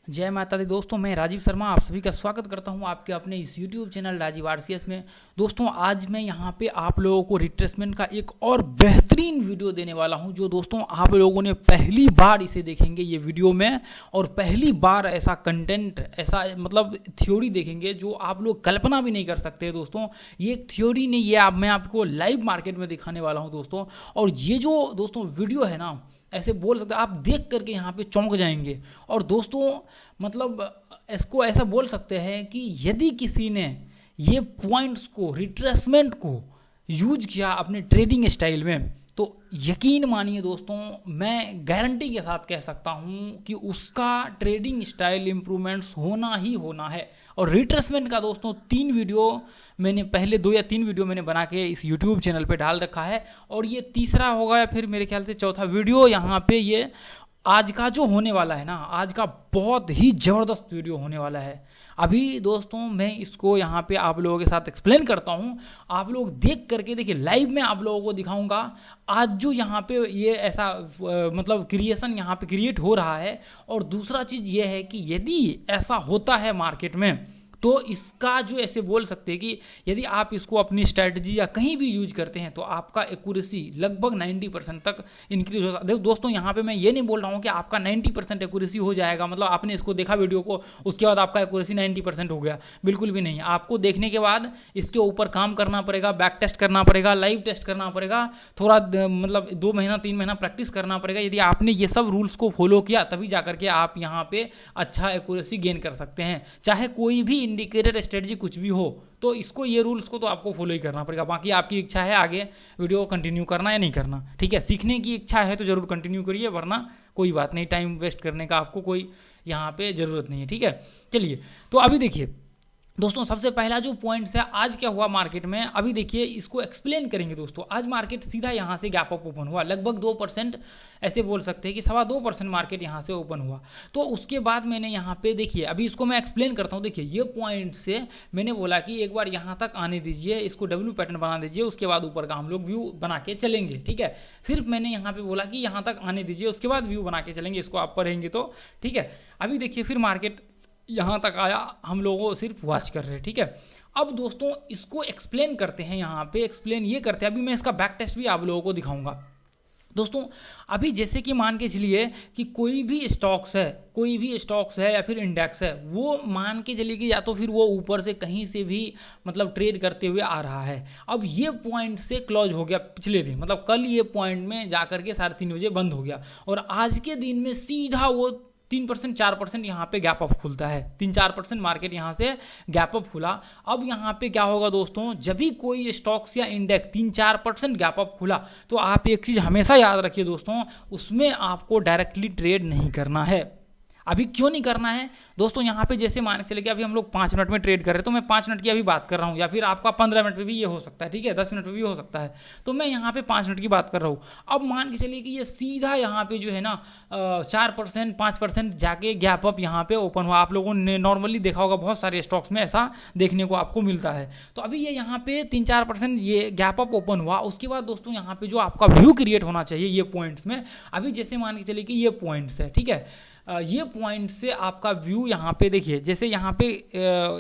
जय माता दी दोस्तों, मैं राजीव शर्मा आप सभी का स्वागत करता हूं आपके अपने इस YouTube चैनल राजीव आरसीएस में। दोस्तों आज मैं यहां पे आप लोगों को रिट्रेसमेंट का एक और बेहतरीन वीडियो देने वाला हूं, जो दोस्तों आप लोगों ने पहली बार इसे देखेंगे ये वीडियो में, और पहली बार ऐसा कंटेंट, ऐसा मतलब थ्योरी देखेंगे जो आप लोग कल्पना भी नहीं कर सकते। दोस्तों ये एक थ्योरी नहीं, ये मैं आपको लाइव मार्केट में दिखाने वाला हूँ दोस्तों। और ये जो दोस्तों वीडियो है ना, ऐसे बोल सकते आप देख करके यहाँ पे चौंक जाएंगे। और दोस्तों मतलब इसको ऐसा बोल सकते हैं कि यदि किसी ने ये पॉइंट्स को, रिट्रेसमेंट को यूज किया अपने ट्रेडिंग स्टाइल में, तो यकीन मानिए दोस्तों, मैं गारंटी के साथ कह सकता हूँ कि उसका ट्रेडिंग स्टाइल इंप्रूवमेंट्स होना ही होना है। और रिट्रेसमेंट का दोस्तों 3 वीडियो मैंने, पहले 2 या 3 वीडियो मैंने बना के इस यूट्यूब चैनल पे डाल रखा है, और ये तीसरा होगा या फिर मेरे ख्याल से चौथा वीडियो यहाँ पे ये आज का जो होने वाला है ना, आज का बहुत ही ज़बरदस्त वीडियो होने वाला है। अभी दोस्तों मैं इसको यहाँ पे आप लोगों के साथ एक्सप्लेन करता हूँ, आप लोग देख करके देखिए, लाइव में आप लोगों को दिखाऊंगा आज जो यहाँ पे ये ऐसा मतलब क्रिएशन यहाँ पे क्रिएट हो रहा है। और दूसरा चीज़ ये है कि यदि ऐसा होता है मार्केट में, तो इसका जो ऐसे बोल सकते हैं कि यदि आप इसको अपनी स्ट्रैटेजी या कहीं भी यूज करते हैं तो आपका एक्यूरेसी लगभग 90% तक इंक्रीज होगा। देखो दोस्तों, यहाँ पे मैं ये नहीं बोल रहा हूँ कि आपका 90% एक्यूरेसी हो जाएगा, मतलब आपने इसको देखा वीडियो को उसके बाद आपका एक्यूरेसी 90% हो गया, बिल्कुल भी नहीं। आपको देखने के बाद इसके ऊपर काम करना पड़ेगा, बैक टेस्ट करना पड़ेगा, लाइव टेस्ट करना पड़ेगा, थोड़ा मतलब 2 महीना 3 महीना प्रैक्टिस करना पड़ेगा। यदि आपने ये सब रूल्स को फॉलो किया तभी जाकर के आप यहाँ पे अच्छा एक्यूरेसी गेन कर सकते हैं। चाहे कोई भी इंडिकेटर स्ट्रेटजी कुछ भी हो, तो इसको, ये रूल्स को तो आपको फॉलो ही करना पड़ेगा। बाकी आपकी इच्छा है आगे वीडियो को कंटिन्यू करना या नहीं करना, ठीक है। सीखने की इच्छा है तो जरूर कंटिन्यू करिए, वरना कोई बात नहीं, टाइम वेस्ट करने का आपको कोई यहाँ पे ज़रूरत नहीं है, ठीक है। चलिए, तो अभी देखिए दोस्तों, सबसे पहला जो पॉइंट्स है, आज क्या हुआ मार्केट में, अभी देखिए इसको एक्सप्लेन करेंगे दोस्तों। आज मार्केट सीधा यहाँ से गैप अप ओपन हुआ, लगभग 2%, ऐसे बोल सकते हैं कि 2.25% मार्केट यहाँ से ओपन हुआ। तो उसके बाद मैंने यहाँ पे देखिए, अभी इसको मैं एक्सप्लेन करता हूँ। देखिए ये पॉइंट से मैंने बोला कि एक बार यहाँ तक आने दीजिए, इसको डब्ल्यू पैटर्न बना दीजिए, उसके बाद ऊपर का हम लोग व्यू बना के चलेंगे, ठीक है। सिर्फ मैंने यहाँ पे बोला कि यहाँ तक आने दीजिए, उसके बाद व्यू बना के चलेंगे, इसको आप पढ़ेंगे तो, ठीक है। अभी देखिए फिर मार्केट यहाँ तक आया, हम लोगों सिर्फ वॉच कर रहे हैं, ठीक है। अब दोस्तों इसको एक्सप्लेन करते हैं, यहाँ पे एक्सप्लेन ये करते हैं। अभी मैं इसका बैक टेस्ट भी आप लोगों को दिखाऊंगा दोस्तों। अभी जैसे कि मान के चलिए कि कोई भी स्टॉक्स है या फिर इंडेक्स है, वो मान के चलिए कि या तो फिर वो ऊपर से कहीं से भी मतलब ट्रेड करते हुए आ रहा है। अब ये पॉइंट से क्लोज हो गया पिछले दिन, मतलब कल ये पॉइंट में जाकर के 3:30 बजे बंद हो गया, और आज के दिन में सीधा वो 3% 4% यहाँ पे गैप अप खुलता है। 3-4% मार्केट यहाँ से गैप अप खुला। अब यहाँ पे क्या होगा दोस्तों, जब भी कोई स्टॉक्स या इंडेक्स 3-4% गैप अप खुला, तो आप एक चीज़ हमेशा याद रखिए दोस्तों, उसमें आपको डायरेक्टली ट्रेड नहीं करना है। अभी क्यों नहीं करना है दोस्तों, यहाँ पे जैसे मान के चले कि अभी हम लोग 5 मिनट में ट्रेड कर रहे हैं, तो मैं 5 मिनट की अभी बात कर रहा हूँ, या फिर आपका 15 मिनट में भी ये हो सकता है, ठीक है, 10 मिनट में भी हो सकता है, तो मैं यहाँ पे 5 मिनट की बात कर रहा हूँ। अब मान के चलिए कि ये सीधा यहाँ पे जो है ना 4% 5% जाके गैप अप यहाँ पे ओपन हुआ। आप लोगों ने नॉर्मली देखा होगा, बहुत सारे स्टॉक्स में ऐसा देखने को आपको मिलता है। तो अभी ये यहाँ पे 3-4% ये गैप अप ओपन हुआ। उसके बाद दोस्तों यहाँ पे जो आपका व्यू क्रिएट होना चाहिए ये पॉइंट्स में, अभी जैसे मान के चलिए कि ये पॉइंट्स है, ठीक है, ये पॉइंट से आपका व्यू यहाँ पे देखिए, जैसे यहाँ पे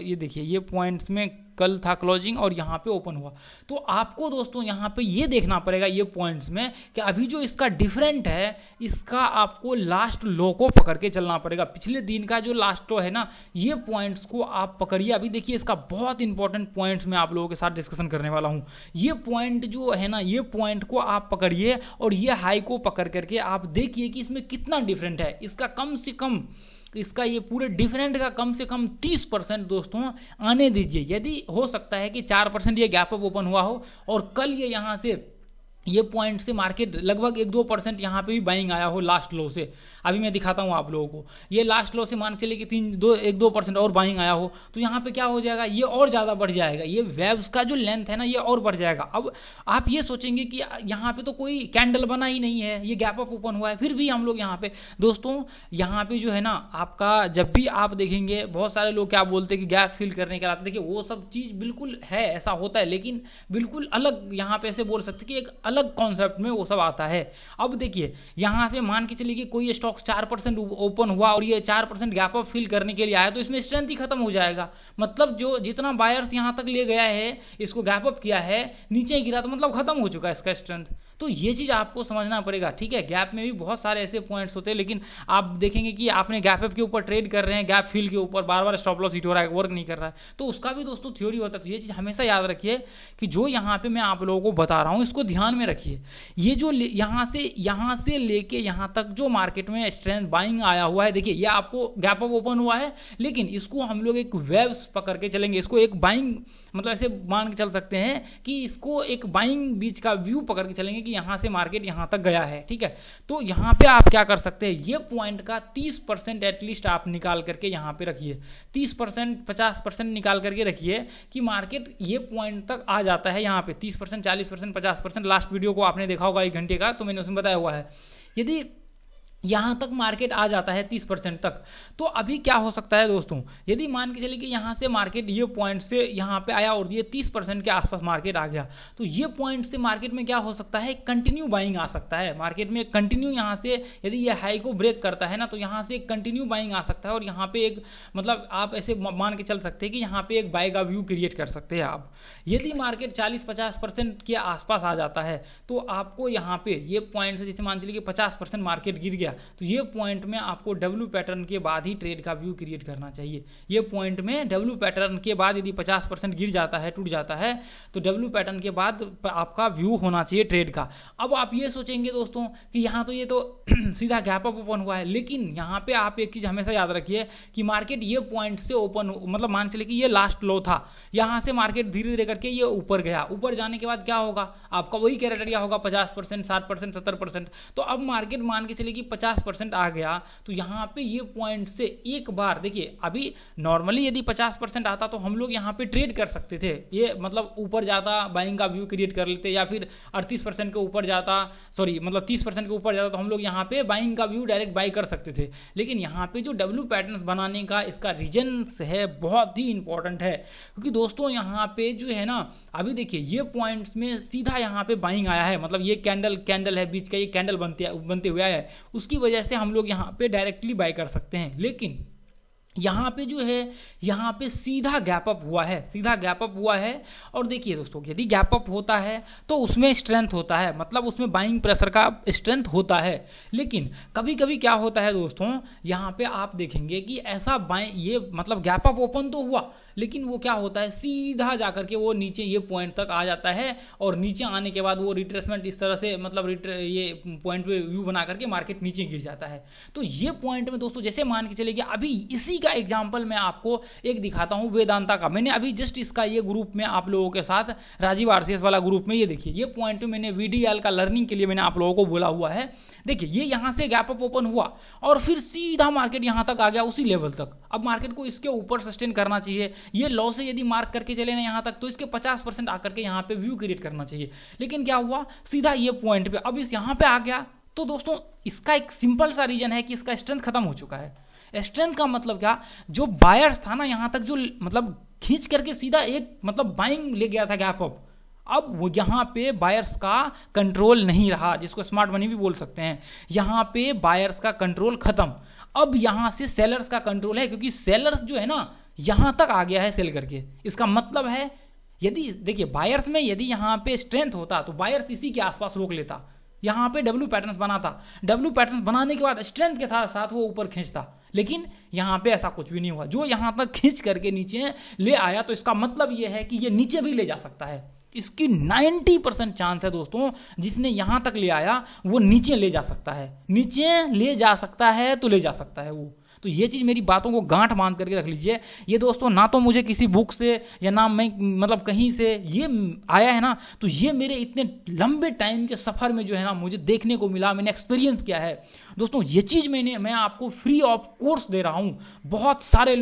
ये देखिए, ये पॉइंट्स में कल था क्लोजिंग और यहाँ पे ओपन हुआ। तो आपको दोस्तों यहाँ पे ये देखना पड़ेगा ये पॉइंट्स में कि अभी जो इसका डिफरेंट है, इसका आपको लास्ट लो को पकड़ के चलना पड़ेगा। पिछले दिन का जो लास्ट लो है ना, ये पॉइंट्स को आप पकड़िए। अभी देखिए इसका बहुत इंपॉर्टेंट पॉइंट्स मैं आप लोगों के साथ डिस्कशन करने वाला हूँ। ये पॉइंट जो है ना, ये पॉइंट को आप पकड़िए और ये हाई को पकड़ करके आप देखिए कि इसमें कितना डिफरेंट है। इसका कम से कम, इसका ये पूरे डिफरेंट का कम से कम 30% दोस्तों आने दीजिए। यदि हो सकता है कि 4% ये गैप अप ओपन हुआ हो, और कल ये यहाँ से ये पॉइंट से मार्केट लगभग 1-2% यहाँ पे भी बाइंग आया हो लास्ट लो से। अभी मैं दिखाता हूँ आप लोगों को, ये लास्ट लो से मान चलिए कि 1-2% और बाइंग आया हो, तो यहाँ पे क्या हो जाएगा, ये और ज़्यादा बढ़ जाएगा। ये वेव्स का जो लेंथ है ना, ये और बढ़ जाएगा। अब आप ये सोचेंगे कि यहाँ पे तो कोई कैंडल बना ही नहीं है, ये गैप अप ओपन हुआ है, फिर भी हम लोग यहाँ पे दोस्तों, यहाँ पे जो है ना आपका, जब भी आप देखेंगे बहुत सारे लोग क्या बोलते हैं कि गैप फिल करने के बाद, देखिए वो सब चीज़ बिल्कुल है, ऐसा होता है, लेकिन बिल्कुल अलग यहाँ पे ऐसे बोल सकते कि एक अलग कॉन्सेप्ट में वो सब आता है। अब देखिए यहाँ से मान के चलिए कि कोई स्टॉक स्टॉक 4% ओपन हुआ और ये 4% गैप अप फिल करने के लिए आया तो इसमें स्ट्रेंथ ही खत्म हो जाएगा। मतलब जो जितना बायर्स यहाँ तक ले गया है, इसको गैप अप किया है, नीचे गिरा तो मतलब खत्म हो चुका है इसका स्ट्रेंथ। तो ये चीज़ आपको समझना पड़ेगा, ठीक है। गैप में भी बहुत सारे ऐसे पॉइंट्स होते हैं, लेकिन आप देखेंगे कि आपने गैप अप के ऊपर ट्रेड कर रहे हैं, गैप फिल के ऊपर बार बार स्टॉप लॉस हिट हो रहा है, वर्क नहीं कर रहा है, तो उसका भी दोस्तों थ्योरी होता है। तो ये चीज़ हमेशा याद रखिए कि जो यहाँ पे मैं आप लोगों को बता रहा हूँ इसको ध्यान में रखिए। ये जो यहाँ से लेके यहाँ तक जो मार्केट में स्ट्रेंथ बाइंग आया हुआ है, देखिए ये आपको गैप अप ओपन हुआ है, लेकिन इसको हम लोग एक वेव्स पकड़ के चलेंगे, इसको एक बाइंग मतलब ऐसे मान के चल सकते हैं कि इसको एक बाइंग बीच का व्यू पकड़ के चलेंगे कि यहाँ से मार्केट यहाँ तक गया है, ठीक है। तो यहाँ पे आप क्या कर सकते हैं, ये पॉइंट का 30% एटलीस्ट आप निकाल करके यहाँ पे रखिए, 30% 50% निकाल करके रखिए कि मार्केट ये पॉइंट तक आ जाता है। यहाँ पे 30% 40% 50%, लास्ट वीडियो को आपने देखा होगा 1 घंटे का, तो मैंने उसमें बताया हुआ है। यदि यहाँ तक मार्केट आ जाता है 30% तक, तो अभी क्या हो सकता है दोस्तों, यदि मान के चलिए कि यहाँ से मार्केट ये पॉइंट से यहाँ पे आया और ये 30% के आसपास मार्केट आ गया, तो ये पॉइंट से मार्केट में क्या हो सकता है, कंटिन्यू बाइंग आ सकता है मार्केट में। कंटिन्यू यहाँ से यदि ये हाई को ब्रेक करता है ना, तो यहाँ से कंटिन्यू बाइंग आ सकता है और यहाँ पे एक मतलब आप ऐसे मान के चल सकते हैं कि यहाँ पे एक बाय का व्यू क्रिएट कर सकते हैं आप। यदि मार्केट 40-50% के आसपास आ जाता है, तो आपको यहाँ पे ये पॉइंट से जैसे मान चलिए कि 50% मार्केट गिर गया, तो ये पॉइंट में आपको डब्ल्यू पैटर्न के बाद ही ट्रेड का व्यू क्रिएट करना चाहिए। ये पॉइंट में डब्ल्यू पैटर्न के बाद यदि 50% गिर जाता है, टूट जाता है, तो डब्ल्यू पैटर्न के बाद आपका व्यू होना चाहिए ट्रेड का। अब आप ये सोचेंगे दोस्तों कि यहाँ तो ये तो सीधा गैप अप ओपन हुआ है, लेकिन यहाँ पे आप एक चीज हमेशा याद रखिए कि मार्केट ये पॉइंट से ओपन मतलब मान चले कि ये लास्ट लो था, यहाँ से मार्केट धीरे धीरे करके ये ऊपर गया, ऊपर जाने के बाद क्या होगा, आपका वही क्राइटेरिया होगा 50%, 60%, 70%। तो अब मार्केट मान के चले कि 50% आ गया, तो यहाँ पे ये पॉइंट से एक बार देखिए, अभी नॉर्मली यदि 50% आता तो हम लोग यहाँ पे ट्रेड कर सकते थे, ये मतलब ऊपर जाता बाइंग का व्यू क्रिएट कर लेते, या फिर 38% के ऊपर जाता, सॉरी मतलब 30% के ऊपर जाता, तो हम लोग यहाँ पे बाइंग का व्यू डायरेक्ट बाई कर सकते थे। लेकिन यहाँ पे जो डब्ल्यू पैटर्न बनाने का इसका रीजन है बहुत ही इंपॉर्टेंट है, क्योंकि दोस्तों यहाँ पे जो है ना, अभी देखिए ये पॉइंट्स में सीधा यहाँ पे बाइंग आया है, मतलब ये कैंडल है बीच का, ये कैंडल बनते हुए आया है, उसकी वजह से हम लोग यहाँ पे डायरेक्टली बाय कर सकते हैं। लेकिन यहाँ पे जो है, यहाँ पे सीधा गैप अप हुआ है, सीधा गैप अप हुआ है। और देखिए दोस्तों, यदि गैप अप होता है तो उसमें स्ट्रेंथ होता है, मतलब उसमें बाइंग प्रेशर का स्ट्रेंथ होता है। लेकिन कभी कभी क्या होता है दोस्तों, यहाँ पे आप देखेंगे कि ऐसा ये मतलब गैप अप ओपन तो हुआ, लेकिन वो क्या होता है, सीधा जाकर के वो नीचे ये पॉइंट तक आ जाता है, और नीचे आने के बाद वो रिट्रेसमेंट इस तरह से मतलब ये पॉइंट पे व्यू बना करके मार्केट नीचे गिर जाता है। तो ये पॉइंट में दोस्तों जैसे मान के चलिए कि अभी इसी का एग्जांपल मैं आपको एक दिखाता हूं वेदांता का। मैंने अभी जस्ट इसका ये ग्रुप में आप लोगों के साथ राजीव आरसीएस वाला ग्रुप में ये देखिए, ये पॉइंट मैंने वीडीएल का लर्निंग के लिए मैंने आप लोगों को बोला हुआ है। देखिए ये यहां से गैप अप ओपन हुआ और फिर सीधा मार्केट यहां तक आ गया, उसी लेवल तक। अब मार्केट को इसके ऊपर सस्टेन करना चाहिए, ये लॉ से यदि मार्क करके चले ना यहां तक, तो इसके 50% आकर के यहां पे व्यू क्रिएट करना चाहिए। लेकिन क्या हुआ, सीधा ये पॉइंट पे अब इस यहां पे आ गया। तो दोस्तों इसका एक सिंपल सा रीजन है कि इसका स्ट्रेंथ खत्म हो चुका है। स्ट्रेंथ का मतलब क्या, जो बायर्स था ना यहां तक, जो मतलब खींच करके सीधा एक मतलब बाइंग ले गया था गैप अप, अब वो यहाँ पे बायर्स का कंट्रोल नहीं रहा, जिसको स्मार्ट मनी भी बोल सकते हैं। यहाँ पे बायर्स का कंट्रोल खत्म, अब यहाँ से सेलर्स का कंट्रोल है, क्योंकि सेलर्स जो है ना यहाँ तक आ गया है सेल करके। इसका मतलब है यदि देखिए बायर्स में यदि यहाँ पे स्ट्रेंथ होता तो बायर्स इसी के आसपास रोक लेता, यहाँ पे डब्ल्यू पैटर्न्स बनाता, डब्ल्यू पैटर्न्स बनाने के बाद स्ट्रेंथ के साथ वो ऊपर खींचता। लेकिन यहाँ पे ऐसा कुछ भी नहीं हुआ, जो यहाँ तक खींच करके नीचे ले आया, तो इसका मतलब ये है कि ये नीचे भी ले जा सकता है। इसकी 90% चांस है दोस्तों, जिसने यहां तक ले आया वो नीचे ले जा सकता है, नीचे ले जा सकता है, तो ले जा सकता है वो। तो ये चीज़ मेरी बातों को गांठ बांध करके रख लीजिए। ये दोस्तों ना तो मुझे किसी बुक से या ना मैं मतलब कहीं से ये आया है ना, तो ये मेरे इतने लंबे टाइम के सफ़र में जो है ना मुझे देखने को मिला, मैंने एक्सपीरियंस किया है दोस्तों। ये चीज़ मैं आपको फ्री ऑफ कोर्स दे रहा हूँ। बहुत सारे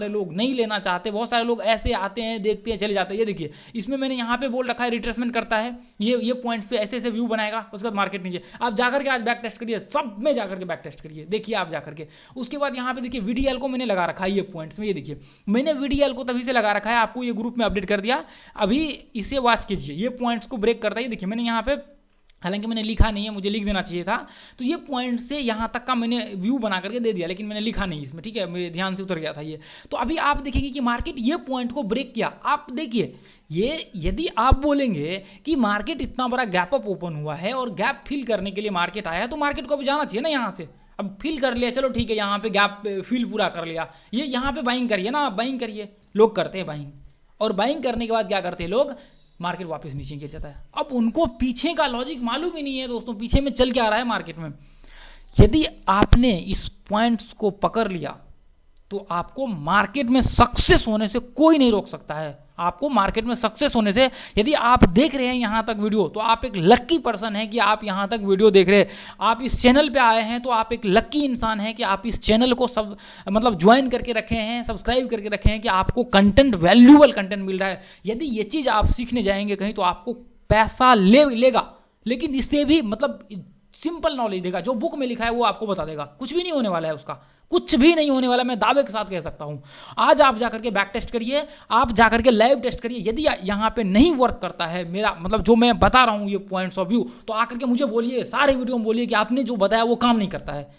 लोग नहीं लेना चाहते, बहुत सारे लोग ऐसे आते हैं, देखते हैं, चले जाते हैं। ये देखिए इसमें मैंने यहाँ पे बोल रखा है रिट्रेसमेंट करता है, ये पॉइंट्स पे ऐसे व्यू बनाएगा, उसके बाद मार्केट नीचे। आप जाकर के आज बैक टेस्ट करिए, सब में जाकर के बैक टेस्ट करिए, देखिए आप जाकर के। उसके बाद यहाँ पे देखिए वीडीएल को मैंने लगा रखा है, ये पॉइंट्स में ये देखिए मैंने वीडीएल को तभी से लगा रखा है, आपको ये ग्रुप में अपडेट कर दिया, अभी इसे वॉच कीजिए। ये पॉइंट्स को ब्रेक करता है, देखिए मैंने यहाँ पे हालांकि मैंने लिखा नहीं है, मुझे लिख देना चाहिए था। तो ये पॉइंट से यहाँ तक का मैंने व्यू बना करके दे दिया, लेकिन मैंने लिखा नहीं इसमें, ठीक है, मेरे ध्यान से उतर गया था ये। तो अभी आप देखेंगे कि मार्केट ये पॉइंट को ब्रेक किया। आप देखिए, ये यदि आप बोलेंगे कि मार्केट इतना बड़ा गैप अप ओपन हुआ है और गैप फिल करने के लिए मार्केट आया है, तो मार्केट को अब जाना चाहिए ना यहाँ से। अब फिल कर लिया, चलो ठीक है, यहाँ पे गैप फिल पूरा कर लिया, ये यहाँ पे बाइंग करिए ना, बाइंग करिए, लोग करते हैं बाइंग। और बाइंग करने के बाद क्या करते हैं लोग, मार्केट वापस नीचे गिर जाता है। अब उनको पीछे का लॉजिक मालूम ही नहीं है दोस्तों, पीछे में चल क्या रहा है मार्केट में। यदि आपने इस पॉइंट्स को पकड़ लिया तो आपको मार्केट में सक्सेस होने से कोई नहीं रोक सकता है। आपको मार्केट में सक्सेस होने से, यदि आप देख रहे हैं यहां तक वीडियो, तो आप एक लक्की पर्सन है कि आप यहां तक वीडियो देख रहे हैं। आप इस चैनल पे आए हैं तो आप एक लक्की इंसान है कि आप इस चैनल को सब मतलब ज्वाइन करके रखे हैं, सब्सक्राइब करके रखे हैं, कि आपको कंटेंट, वैल्यूएबल कंटेंट मिल रहा है। यदि ये चीज आप सीखने जाएंगे कहीं तो आपको पैसा लेगा, लेकिन इससे भी मतलब सिंपल नॉलेज देगा। जो बुक में लिखा है वो आपको बता देगा, कुछ भी नहीं होने वाला है उसका, कुछ भी नहीं होने वाला, मैं दावे के साथ कह सकता हूं। आज आप जाकर के बैक टेस्ट करिए, आप जाकर के लाइव टेस्ट करिए। यदि यहां पे नहीं वर्क करता है मेरा मतलब जो मैं बता रहा हूं ये पॉइंट्स ऑफ व्यू, तो आकर के मुझे बोलिए, सारे वीडियो में बोलिए कि आपने जो बताया वो काम नहीं करता है।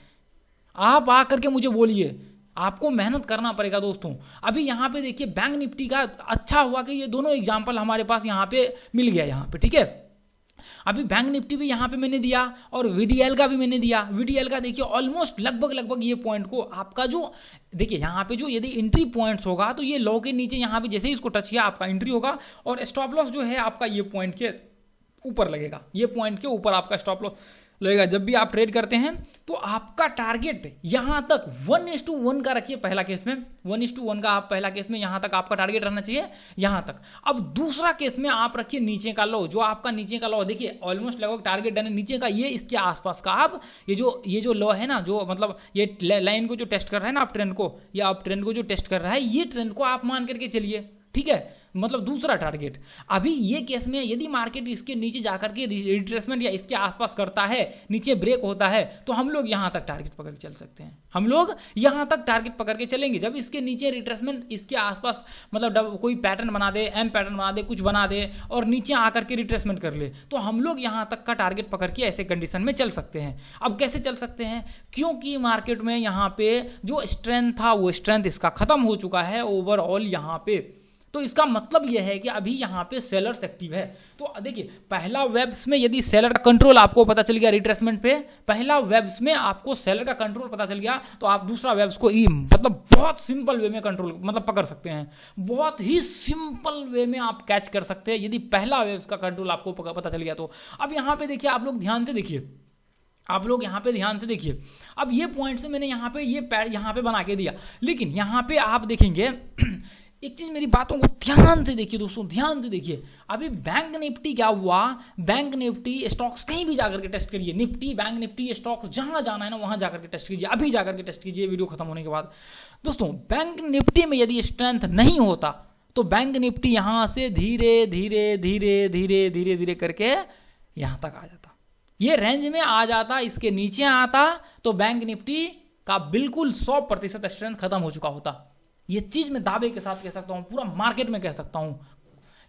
आप आकर के मुझे बोलिए, आपको मेहनत करना पड़ेगा दोस्तों। अभी यहां पे देखिए बैंक निफ्टी का अच्छा हुआ कि ये दोनों एग्जाम्पल हमारे पास यहां पे मिल गया यहां पे, ठीक है। अभी बैंक निफ्टी भी यहां पे मैंने दिया और वीडीएल का भी मैंने दिया। वीडीएल का देखिए ऑलमोस्ट लगभग ये पॉइंट को आपका जो देखिए यहां पे जो यदि एंट्री पॉइंट्स होगा तो ये लो के नीचे यहां पे जैसे ही इसको टच किया आपका एंट्री होगा, और स्टॉप लॉस जो है आपका ये पॉइंट के ऊपर लगेगा, ये पॉइंट के ऊपर आपका स्टॉप लॉस लगेगा। जब भी आप ट्रेड करते हैं तो आपका टारगेट यहां तक 1:1 का रखिए। पहला केस में 1:1 का आप पहला केस में यहां तक आपका टारगेट रहना चाहिए, यहां तक। अब दूसरा केस में आप रखिए नीचे का लो, जो आपका नीचे का लो देखिए ऑलमोस्ट लगभग टारगेट डन है नीचे का, ये इसके आसपास का आप ये जो लो है ना, जो मतलब ये लाइन को जो टेस्ट कर रहा है ना आप ट्रेंड को, या आप ट्रेंड को जो टेस्ट कर रहा है, ये ट्रेंड को आप मान करके चलिए, ठीक है, मतलब दूसरा टारगेट। अभी ये केस में यदि मार्केट इसके नीचे जाकर के रिट्रेसमेंट या इसके आसपास करता है, नीचे ब्रेक होता है, तो हम लोग यहां तक टारगेट पकड़ के चल सकते हैं। हम लोग यहां तक टारगेट पकड़ के चलेंगे। जब इसके नीचे रिट्रेसमेंट इसके आसपास मतलब कोई पैटर्न बना दे, एम पैटर्न बना दे, कुछ बना दे और नीचे आकर के रिट्रेसमेंट कर ले, तो हम लोग यहां तक का टारगेट पकड़ के ऐसे कंडीशन में चल सकते हैं। अब कैसे चल सकते हैं, क्योंकि मार्केट में यहां पे जो स्ट्रेंथ था वो स्ट्रेंथ इसका खत्म हो चुका है ओवरऑल यहां पे। तो इसका मतलब यह है कि अभी यहां पे सेलर्स एक्टिव है। तो देखिए पहला वेब्स में यदि सेलर का कंट्रोल आपको पता चल गया रिट्रेसमेंट पे, पहला वेब्स में आपको सेलर का कंट्रोल पता चल गया, तो आप दूसरा वेब्स को मतलब बहुत सिंपल वे में कंट्रोल मतलब पकड़ सकते हैं, बहुत ही सिंपल वे में आप कैच कर सकते हैं यदि पहला वेब्स का कंट्रोल आपको पता चल गया तो। अब यहां पे देखिए, आप लोग ध्यान से देखिए, आप लोग यहां पे ध्यान से देखिए। अब ये पॉइंट से मैंने यहां पे ये पैर यहां पे बना के दिया, लेकिन यहां पे आप देखेंगे एक चीज, मेरी बातों को ध्यान से देखिए दोस्तों, ध्यान से देखिए। अभी बैंक निफ्टी क्या हुआ, बैंक निफ्टी स्टॉक्स कहीं भी जाकर के टेस्ट करिए, निफ्टी बैंक निफ्टी स्टॉक्स जहां जाना है ना वहां जाकर के टेस्ट कीजिए, अभी जाकर के टेस्ट कीजिए वीडियो खत्म होने के बाद। दोस्तों बैंक निफ्टी में यदि स्ट्रेंथ नहीं होता तो बैंक निफ्टी यहां से धीरे धीरे धीरे धीरे धीरे धीरे करके यहां तक आ जाता, ये रेंज में आ जाता, इसके नीचे आता तो बैंक निफ्टी का बिल्कुल 100% स्ट्रेंथ खत्म हो चुका होता। ये चीज मैं दावे के साथ कह सकता हूं, पूरा मार्केट में कह सकता हूं।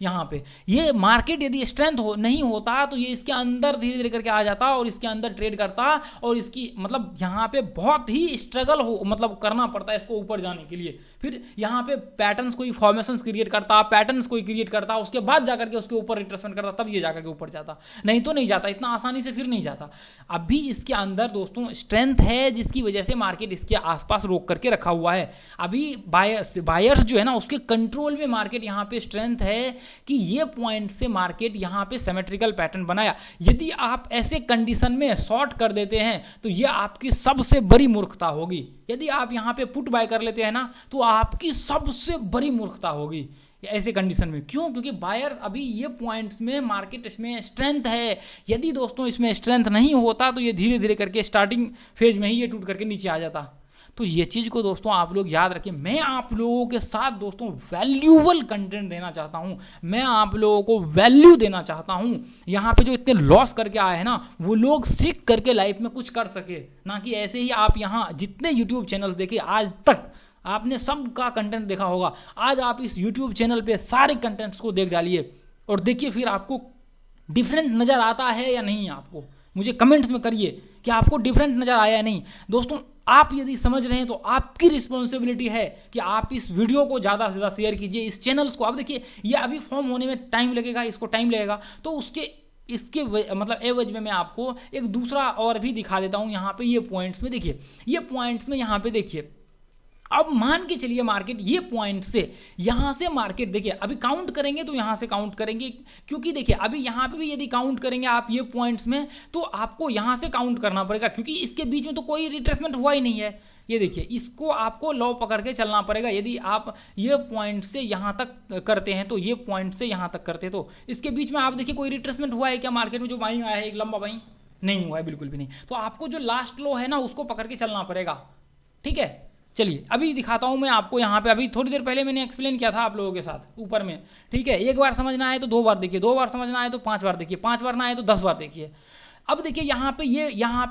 यहां पे ये मार्केट यदि स्ट्रेंथ नहीं होता तो ये इसके अंदर धीरे धीरे करके आ जाता और इसके अंदर ट्रेड करता, और इसकी मतलब यहां पे बहुत ही स्ट्रगल हो मतलब करना पड़ता है इसको ऊपर जाने के लिए। फिर यहां पे पैटर्न्स कोई फॉर्मेशंस क्रिएट करता, पैटर्न्स कोई क्रिएट करता, उसके बाद जाकर के उसके ऊपर रिट्रेसमेंट करता, तब ये जाकर के ऊपर जाता, नहीं तो नहीं जाता, इतना आसानी से फिर नहीं जाता। अभी इसके अंदर दोस्तों स्ट्रेंथ है जिसकी वजह से मार्केट इसके आसपास रोक करके रखा हुआ है। अभी बायर्स जो है ना उसके कंट्रोल में मार्केट यहां पे स्ट्रेंथ है कि ये पॉइंट से मार्केट यहां पे सिमेट्रिकल पैटर्न बनाया। यदि आप ऐसे कंडीशन में शॉर्ट कर देते हैं तो ये आपकी सबसे बड़ी मूर्खता होगी। यदि आप यहां पे पुट बाय कर लेते हैं ना तो आपकी सबसे बड़ी मूर्खता होगी ऐसे कंडीशन में। क्यों? क्योंकि बायर्स अभी ये पॉइंट्स में मार्केट इसमें स्ट्रेंथ है। यदि दोस्तों इसमें स्ट्रेंथ नहीं होता तो ये धीरे धीरे करके स्टार्टिंग फेज में ही ये टूट करके नीचे आ जाता। तो ये चीज को दोस्तों आप लोग याद रखिए। मैं आप लोगों के साथ दोस्तों वैल्यूएबल कंटेंट देना चाहता हूं, मैं आप लोगों को वैल्यू देना चाहता हूं। यहां पे जो इतने लॉस करके आए हैं ना वो लोग सीख करके लाइफ में कुछ कर सके, ना कि ऐसे ही आप यहां जितने यूट्यूब चैनल देखे आज तक आपने सबका कंटेंट देखा होगा, आज आप इस यूट्यूब चैनल पे सारे कंटेंट्स को देख डालिए और देखिए फिर आपको डिफरेंट नज़र आता है या नहीं आपको, मुझे कमेंट्स में करिए कि आपको डिफरेंट नज़र आया या नहीं। दोस्तों आप यदि समझ रहे हैं तो आपकी रिस्पॉन्सिबिलिटी है कि आप इस वीडियो को ज़्यादा से ज़्यादा शेयर कीजिए, इस चैनल्स को। अब देखिए ये अभी फॉर्म होने में टाइम लगेगा, इसको टाइम लगेगा, तो इसके मतलब एवज में मैं आपको एक दूसरा और भी दिखा देता हूँ। यहाँ पे ये पॉइंट्स में देखिए, ये पॉइंट्स में यहाँ पे देखिए, अब मान के चलिए मार्केट ये पॉइंट से यहां से मार्केट देखिए, अभी काउंट करेंगे तो यहां से काउंट करेंगे, क्योंकि देखिए अभी यहां पे भी यदि काउंट करेंगे आप ये पॉइंट्स में तो आपको यहां से काउंट करना पड़ेगा, क्योंकि इसके बीच में तो कोई रिट्रेसमेंट हुआ ही नहीं है। ये देखिए, इसको आपको लॉ पकड़ के चलना पड़ेगा। यदि आप ये पॉइंट से यहां तक करते हैं तो ये पॉइंट से यहां तक करते हैं तो इसके बीच में आप देखिए कोई रिट्रेसमेंट हुआ है क्या मार्केट में? जो बाइंग आया है एक लंबा बाइंग नहीं हुआ है, बिल्कुल भी नहीं। तो आपको जो लास्ट लो है ना उसको पकड़ के चलना पड़ेगा, ठीक है। चलिए अभी दिखाता हूं मैं आपको यहाँ पे, अभी थोड़ी देर पहले मैंने एक्सप्लेन किया था आप लोगों के साथ ऊपर में, ठीक है। एक बार समझना है तो 2 बार देखिए, 2 बार समझना है तो 5 बार देखिए, 5 बार ना आए तो 10 बार देखिए। अब देखिए यहाँ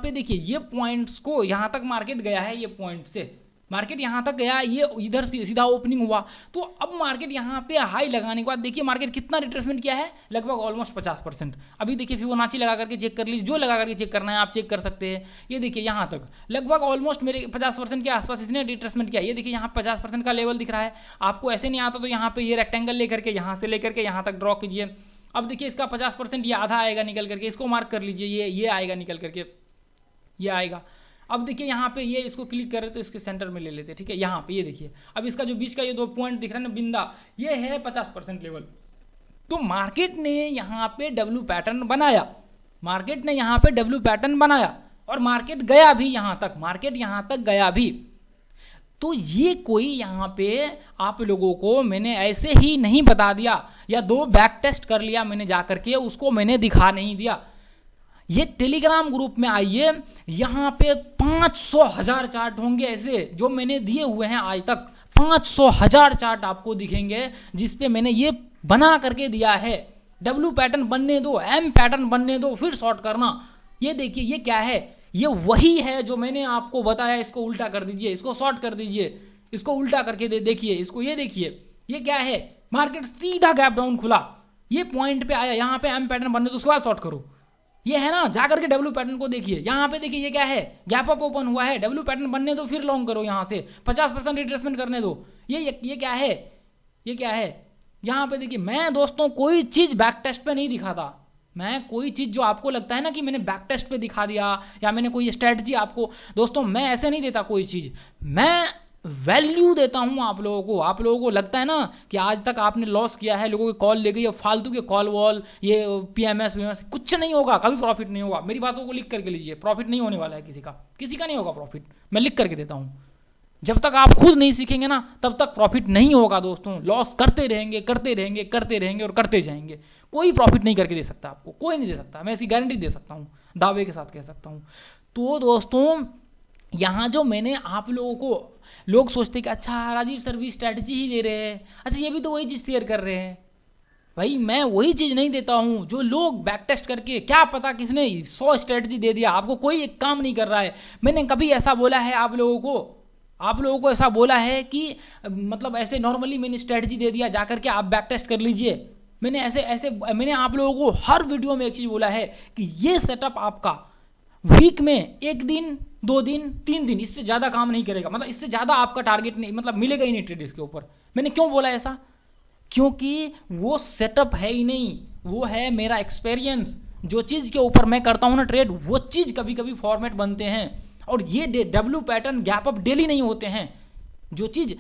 पे देखिए ये पॉइंट्स को यहाँ तक मार्केट गया है, ये पॉइंट से मार्केट यहाँ तक गया, ये इधर सीधा ओपनिंग हुआ, तो अब मार्केट यहाँ पे हाई लगाने के बाद देखिए मार्केट कितना रिट्रेसमेंट किया है, लगभग ऑलमोस्ट 50%। अभी देखिए फिबोनाची लगा करके चेक कर लीजिए, जो लगा करके चेक करना है आप चेक कर सकते हैं। ये देखिए यहाँ तक लगभग ऑलमोस्ट मेरे 50% के आसपास इसने रिट्रेसमेंट किया। ये देखिए यहाँ 50% का लेवल दिख रहा है आपको, ऐसे नहीं आता तो यहाँ पे ये रेक्टेंगल लेकर के यहाँ से लेकर के यहाँ तक ड्रॉ कीजिए। अब देखिए इसका 50% ये आधा आएगा निकल करके, इसको मार्क कर लीजिए, ये आएगा निकल करके, ये आएगा। अब देखिए यहाँ पे ये इसको क्लिक कर रहे तो इसके सेंटर में ले लेते, ठीक है। यहाँ पे ये देखिए अब इसका जो बीच का ये 2 पॉइंट दिख रहा है ना बिंदा, ये है 50% लेवल। तो मार्केट ने यहाँ पे डब्ल्यू पैटर्न बनाया, मार्केट ने यहाँ पे डब्ल्यू पैटर्न बनाया और मार्केट गया भी यहाँ तक, मार्केट यहाँ तक गया भी। तो ये कोई यहाँ पे आप लोगों को मैंने ऐसे ही नहीं बता दिया या 2 बैक टेस्ट कर लिया मैंने जा करके, उसको मैंने दिखा नहीं दिया। ये टेलीग्राम ग्रुप में आइए, यहाँ पे 500,000 चार्ट होंगे ऐसे जो मैंने दिए हुए हैं आज तक, 500,000 चार्ट आपको दिखेंगे जिसपे मैंने ये बना करके दिया है। डब्ल्यू पैटर्न बनने दो, एम पैटर्न बनने दो, फिर शॉर्ट करना। ये देखिए ये क्या है, ये वही है जो मैंने आपको बताया। इसको उल्टा कर दीजिए, इसको शॉर्ट कर दीजिए, इसको उल्टा करके देखिए इसको, ये देखिए ये क्या है, मार्केट सीधा गैप डाउन खुला, ये पॉइंट पे आया, यहाँ पे एम पैटर्न बनने दो, उसके बाद शॉर्ट करो। ये है ना, जाकर के डब्ल्यू पैटर्न को देखिए, यहाँ पे देखिए ये क्या है, गैप अप ओपन हुआ है, डब्ल्यू पैटर्न बनने दो फिर लॉन्ग करो, यहाँ से 50% रिट्रेसमेंट करने दो। ये क्या है, ये क्या है, यहाँ पे देखिए। मैं दोस्तों कोई चीज बैक टेस्ट पे नहीं दिखाता, मैं कोई चीज जो आपको लगता है ना कि मैंने बैक टेस्ट पे दिखा दिया या मैंने कोई स्ट्रेटजी आपको, दोस्तों मैं ऐसे नहीं देता कोई चीज, मैं वैल्यू देता हूं आप लोगों को। आप लोगों को लगता है ना कि आज तक आपने लॉस किया है, लोगों की कॉल ले गई, फालतू के कॉल वॉल, ये पीएमएस वीएमएस, कुछ नहीं होगा, कभी प्रॉफिट नहीं होगा। मेरी बातों को लिख करके लीजिए, प्रॉफिट नहीं होने वाला है किसी का नहीं होगा प्रॉफिट, मैं लिख करके देता हूं। जब तक आप खुद नहीं सीखेंगे ना तब तक प्रॉफिट नहीं होगा दोस्तों। लॉस करते रहेंगे करते रहेंगे करते रहेंगे और करते जाएंगे, कोई प्रॉफिट नहीं करके दे सकता आपको, कोई नहीं दे सकता। मैं ऐसी गारंटी दे सकता हूँ, दावे के साथ कह सकता हूँ। तो दोस्तों यहाँ जो मैंने आप लोगों को, लोग सोचते कि अच्छा राजीव सर भी स्ट्रैटेजी ही दे रहे हैं, अच्छा ये भी तो वही चीज़ शेयर कर रहे हैं। भाई मैं वही चीज़ नहीं देता हूँ जो लोग बैक टेस्ट करके, क्या पता किसने 100 स्ट्रैटेजी दे दिया, आपको कोई एक काम नहीं कर रहा है। मैंने कभी ऐसा बोला है आप लोगों को ऐसा बोला है कि मतलब ऐसे नॉर्मली मैंने स्ट्रैटेजी दे दिया जाकर के आप बैक टेस्ट कर लीजिए? मैंने आप लोगों को हर वीडियो में एक चीज़ बोला है कि ये सेटअप आपका वीक में 1 दिन 2 दिन 3 दिन, इससे ज़्यादा काम नहीं करेगा, मतलब इससे ज़्यादा आपका टारगेट नहीं, मतलब मिलेगा ही नहीं ट्रेड इसके ऊपर। मैंने क्यों बोला ऐसा? क्योंकि वो सेटअप है ही नहीं, वो है मेरा एक्सपीरियंस। जो चीज़ के ऊपर मैं करता हूँ ना ट्रेड, वो चीज़ कभी कभी फॉर्मेट बनते हैं और ये W pattern gap up daily नहीं होते हैं। जो चीज़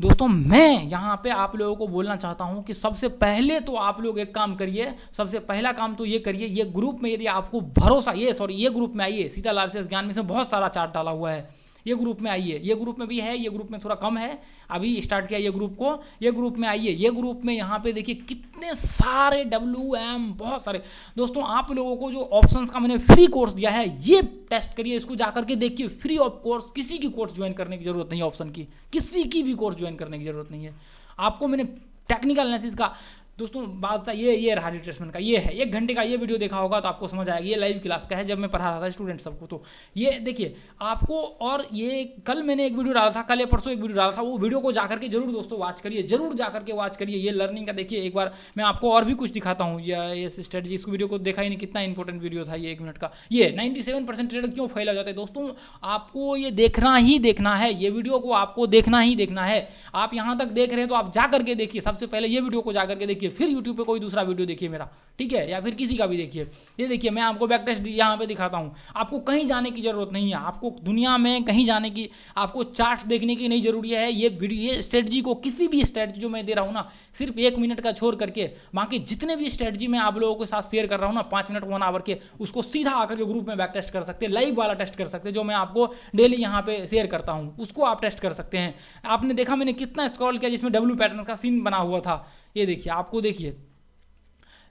दोस्तों मैं यहाँ पे आप लोगों को बोलना चाहता हूँ कि सबसे पहले तो आप लोग एक काम करिए, सबसे पहला काम तो ये करिए, ये ग्रुप में यदि आपको भरोसा, ये ग्रुप में आइए, सीतालाल आरसीएस ज्ञान में से बहुत सारा चार्ट डाला हुआ है, ये ग्रुप में आइए। ये ग्रुप में भी है, ये ग्रुप में थोड़ा कम है, अभी स्टार्ट किया ये ग्रुप को, ये ग्रुप में आइए। ये ग्रुप में यहाँ पे देखिए कितने सारे WM, बहुत सारे। दोस्तों आप लोगों को जो ऑप्शंस का मैंने फ्री कोर्स दिया है, ये टेस्ट करिए, इसको जाकर के देखिए, फ्री ऑफ कोर्स, किसी की कोर्स ज्वाइन करने की जरूरत नहीं है, ऑप्शन की किसी की भी कोर्स ज्वाइन करने की जरूरत नहीं है आपको। मैंने टेक्निकल एनालिसिस का दोस्तों बात था ये रहा रिट्रेसमेंट का, ये है 1 घंटे का ये वीडियो देखा होगा तो आपको समझ आएगा। ये लाइव क्लास का है जब मैं पढ़ा रहा था स्टूडेंट सबको। तो ये देखिए आपको, और ये कल मैंने एक वीडियो डाला था, कल या परसों एक वीडियो डाला था, वो वीडियो को जाकर के जरूर दोस्तों वॉच करिए, जरूर जाकर के वॉच करिए। ये लर्निंग का देखिए, एक बार मैं आपको और भी कुछ दिखाता हूँ। ये स्ट्रेटजी, इस वीडियो को देखा ही नहीं, कितना इंपॉर्टेंट वीडियो था ये 1 मिनट का। ये 97% ट्रेडर क्यों फेल हो जाते हैं दोस्तों, आपको ये देखना ही देखना है, ये वीडियो को आपको देखना ही देखना है। आप यहाँ तक देख रहे हैं तो आप जा करके देखिए, सबसे पहले ये वीडियो को जाकर के देखिए, फिर यूट्यूब पे कोई दूसरा वीडियो देखिए मेरा, ठीक है, या फिर किसी का भी देखिए। ये देखिए मैं आपको बैक टेस्ट यहाँ पे दिखाता हूँ। आपको कहीं जाने की जरूरत नहीं है, आपको दुनिया में कहीं जाने की, आपको चार्ट्स देखने की नहीं जरूरी है। ये वीडियो, ये स्ट्रेटजी को, किसी भी स्ट्रेटजी जो मैं दे रहा हूँ ना, सिर्फ 1 मिनट का छोड़ करके बाकी जितने भी स्ट्रेटजी मैं आप लोगों के साथ शेयर कर रहा हूँ ना 5 मिनट 1 आवर के, उसको सीधा आकर के ग्रुप में बैक टेस्ट कर सकते हैं, लाइव वाला टेस्ट कर सकते हैं जो मैं आपको डेली यहाँ पे शेयर करता हूँ, उसको आप टेस्ट कर सकते हैं। आपने देखा मैंने कितना स्क्रॉल किया जिसमें डब्ल्यू पैटर्न का सीन बना हुआ था। ये देखिए, आपको देखिए,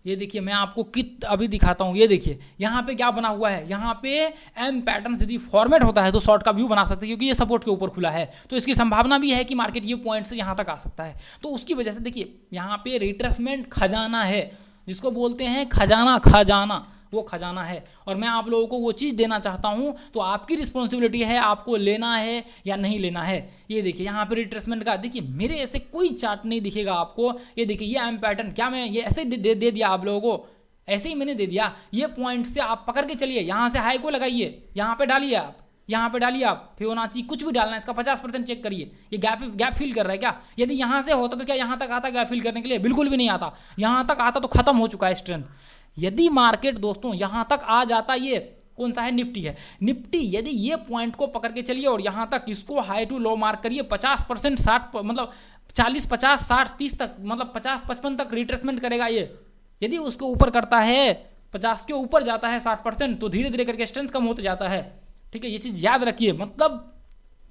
ये देखिए मैं आपको अभी दिखाता हूं। ये देखिए यहाँ पे क्या बना हुआ है, यहाँ पे एम पैटर्न यदि फॉर्मेट होता है तो शॉर्ट का व्यू बना सकते हैं, क्योंकि ये सपोर्ट के ऊपर खुला है, तो इसकी संभावना भी है कि मार्केट ये पॉइंट से यहाँ तक आ सकता है। तो उसकी वजह से देखिए यहाँ पे रिट्रेसमेंट खजाना है, जिसको बोलते हैं खजाना, वो खजाना है। और मैं आप लोगों को वो चीज़ देना चाहता हूं, तो आपकी रिस्पॉन्सिबिलिटी है, आपको लेना है या नहीं लेना है। ये देखिए यहाँ पे रिट्रेसमेंट का देखिए, मेरे ऐसे कोई चार्ट नहीं दिखेगा आपको। ये देखिए ये एम पैटर्न, क्या मैं ये ऐसे दे दिया आप लोगों को, ऐसे ही मैंने दे दिया। ये पॉइंट से आप पकड़ के चलिए, यहाँ से हाई को लगाइए, यहाँ पे डालिए आप, यहाँ पे डालिए आप फिबोनाची, कुछ भी डालना है, इसका 50% चेक करिए। ये गैप फिल कर रहा है क्या? यदि यहाँ से होता तो क्या यहाँ तक आता गैप फिल करने के लिए? बिल्कुल भी नहीं आता। यहाँ तक आता तो खत्म हो चुका है स्ट्रेंथ। यदि मार्केट दोस्तों यहां तक आ जाता, ये कौन सा है, निफ्टी है, निफ्टी यदि ये पॉइंट को पकड़ के चलिए और यहां तक इसको हाई टू लो मार्क करिए, 50% 60 मतलब 40 50 60 30 तक, मतलब 50 55 तक रिट्रेसमेंट करेगा ये। यदि उसके ऊपर करता है, 50 के ऊपर जाता है 60%, तो धीरे धीरे करके स्ट्रेंथ कम होते जाता है। ठीक है, ये चीज याद रखिए। मतलब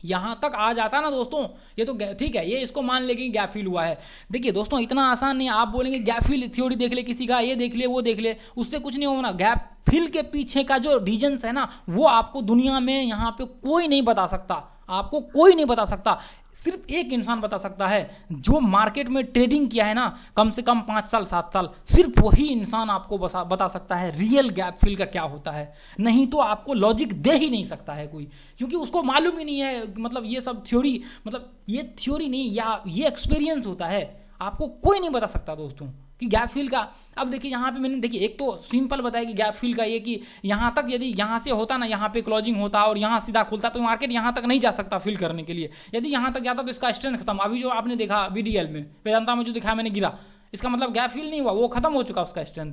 यहां तक आ जाता ना दोस्तों, ये तो ठीक है, ये इसको मान लेंगे गैप फिल हुआ है। देखिए दोस्तों इतना आसान नहीं, आप बोलेंगे गैप फिल थ्योरी देख ले किसी का, ये देख ले वो देख ले, उससे कुछ नहीं होना। गैप फिल के पीछे का जो रीजंस है ना, वो आपको दुनिया में यहाँ पे कोई नहीं बता सकता, आपको कोई नहीं बता सकता। सिर्फ एक इंसान बता सकता है, जो मार्केट में ट्रेडिंग किया है ना कम से कम 5 साल 7 साल, सिर्फ वही इंसान आपको बता सकता है रियल गैप फिल का क्या होता है। नहीं तो आपको लॉजिक दे ही नहीं सकता है कोई, क्योंकि उसको मालूम ही नहीं है। मतलब ये सब थ्योरी, मतलब ये थ्योरी नहीं, या ये एक्सपीरियंस होता है, आपको कोई नहीं बता सकता दोस्तों कि गैप फिल का। अब देखिए यहाँ पे मैंने देखिए एक तो सिंपल बताया कि गैप फिल का ये कि यहाँ तक यदि यहाँ से होता ना, यहाँ पे क्लोजिंग होता और यहाँ सीधा खुलता, तो मार्केट यहाँ तक नहीं जा सकता फिल करने के लिए। यदि यहाँ तक जाता तो इसका स्ट्रेंथ खत्म। अभी जो आपने देखा VDL में, वेदांता में जो दिखाया मैंने गिरा, इसका मतलब गैप फिल नहीं हुआ, वो खत्म हो चुका उसका स्ट्रेंथ।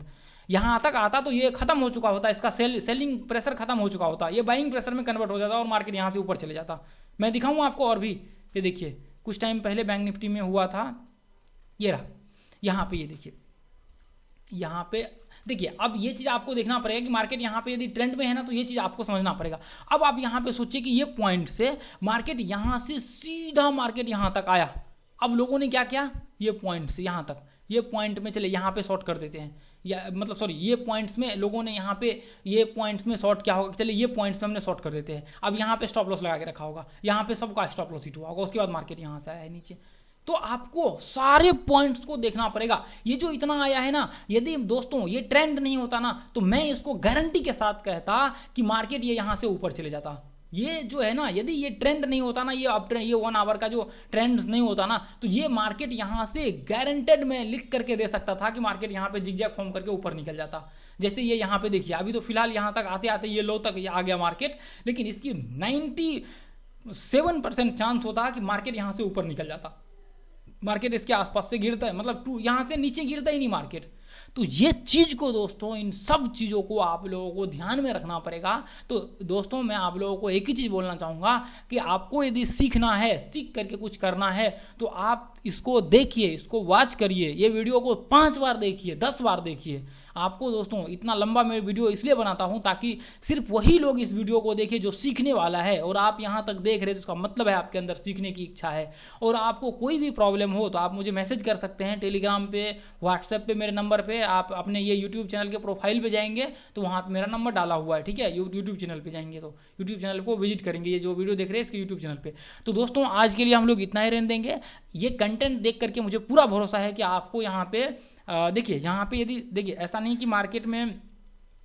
यहाँ तक आता तो ये खत्म हो चुका होता, इसका सेलिंग प्रेशर खत्म हो चुका होता, ये बाइंग प्रेशर में कन्वर्ट हो जाता और मार्केट यहाँ से ऊपर चले जाता। मैं दिखाऊँ आपको और भी। ये देखिए कुछ टाइम पहले बैंक निफ्टी में हुआ था, ये रहा यहाँ पे, ये देखिए यहाँ पे देखिए। अब ये चीज आपको देखना पड़ेगा कि मार्केट यहाँ पे यदि ट्रेंड में है ना, तो ये चीज आपको समझना पड़ेगा। अब आप यहाँ पे सोचिए कि ये पॉइंट से मार्केट यहाँ से सीधा मार्केट यहाँ तक आया। अब लोगों ने क्या किया, ये पॉइंट से यहाँ तक, ये पॉइंट में चले यहाँ पे शॉर्ट कर देते हैं, या मतलब सॉरी ये पॉइंट्स में लोगों ने यहाँ पे ये पॉइंट्स में शॉर्ट क्या होगा, चले ये पॉइंट्स में हमने शॉर्ट कर देते हैं। अब यहाँ पे स्टॉप लॉस लगा के रखा होगा, यहाँ पे सबका स्टॉप लॉस हिट हुआ होगा, उसके बाद मार्केट यहाँ से आया है नीचे। तो आपको सारे पॉइंट्स को देखना पड़ेगा। ये जो इतना आया है ना, यदि दोस्तों ये ट्रेंड नहीं होता ना, तो मैं इसको गारंटी के साथ कहता कि मार्केट ये यहां से ऊपर चले जाता। ये जो है ना, यदि ये ट्रेंड नहीं होता ना, ये अप ट्रेंड, ये 1 आवर का जो ट्रेंड्स नहीं होता ना, तो ये मार्केट यहां से गारंटेड में लिख करके दे सकता था कि मार्केट यहां पे जिगजैग फॉर्म करके ऊपर निकल जाता। जैसे ये यहाँ पे देखिए, अभी तो फिलहाल यहां तक आते आते ये लो तक आ गया मार्केट, लेकिन इसकी 97% चांस होता कि मार्केट यहां से ऊपर निकल जाता। मार्केट इसके आसपास से गिरता है, मतलब यहां से नीचे गिरता ही नहीं मार्केट। तो ये चीज को दोस्तों, इन सब चीजों को आप लोगों को ध्यान में रखना पड़ेगा। तो दोस्तों मैं आप लोगों को एक ही चीज बोलना चाहूंगा कि आपको यदि सीखना है, सीख करके कुछ करना है, तो आप इसको देखिए, इसको वॉच करिए, ये वीडियो को 5 बार देखिए, 10 बार देखिए। आपको दोस्तों इतना लंबा मैं वीडियो इसलिए बनाता हूं ताकि सिर्फ वही लोग इस वीडियो को देखें जो सीखने वाला है। और आप यहां तक देख रहे हैं तो उसका मतलब है आपके अंदर सीखने की इच्छा है। और आपको कोई भी प्रॉब्लम हो तो आप मुझे मैसेज कर सकते हैं टेलीग्राम पे, व्हाट्सएप पे, मेरे नंबर पे। आप अपने ये यूट्यूब चैनल के प्रोफाइल पे जाएंगे तो वहाँ पे मेरा नंबर डाला हुआ है, ठीक है। यूट्यूब चैनल पे जाएंगे तो यूट्यूब चैनल को विजिट करेंगे, ये जो वीडियो देख रहे हैं इसके यूट्यूब चैनल पे। तो दोस्तों आज के लिए हम लोग इतना ही रहने देंगे। ये कंटेंट देख करके मुझे पूरा भरोसा है कि आपको यहाँ पे देखिए यहाँ पे यदि देखिए ऐसा नहीं कि मार्केट में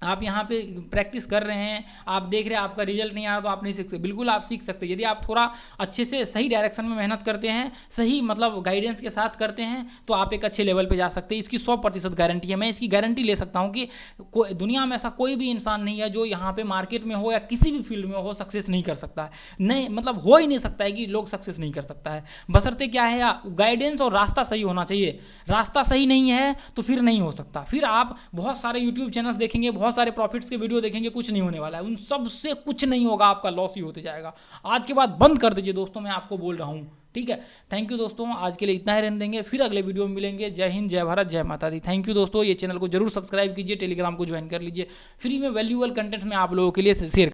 आप यहाँ पे प्रैक्टिस कर रहे हैं, आप देख रहे हैं आपका रिजल्ट नहीं आ रहा तो आप नहीं सीख सकते। बिल्कुल आप सीख सकते हैं यदि आप थोड़ा अच्छे से सही डायरेक्शन में मेहनत करते हैं, सही मतलब गाइडेंस के साथ करते हैं, तो आप एक अच्छे लेवल पे जा सकते हैं। इसकी 100% गारंटी है। मैं इसकी गारंटी ले सकता हूँ कि दुनिया में ऐसा कोई भी इंसान नहीं है जो यहाँ पे मार्केट में हो या किसी भी फील्ड में हो सक्सेस नहीं कर सकता है। नहीं मतलब हो ही नहीं सकता है कि लोग सक्सेस नहीं कर सकता है। बशर्ते क्या है, गाइडेंस और रास्ता सही होना चाहिए। रास्ता सही नहीं है तो फिर नहीं हो सकता। फिर आप बहुत सारे यूट्यूब चैनल्स देखेंगे, बहुत सारे प्रॉफिट्स के वीडियो देखेंगे, कुछ नहीं होने वाला है। उन सब से कुछ नहीं होगा, आपका लॉस ही होते जाएगा। आज के बाद बंद कर दीजिए दोस्तों, मैं आपको बोल रहा हूं। ठीक है, थैंक यू दोस्तों, आज के लिए इतना ही रहने देंगे, फिर अगले वीडियो में मिलेंगे। जय हिंद, जय भारत, जय माता दी। थैंक यू दोस्तों, ये चैनल को जरूर सब्सक्राइब कीजिए, टेलीग्राम को ज्वाइन कर लीजिए। फ्री में वैल्यूएबल कंटेंट में आप लोगों के लिए शेयर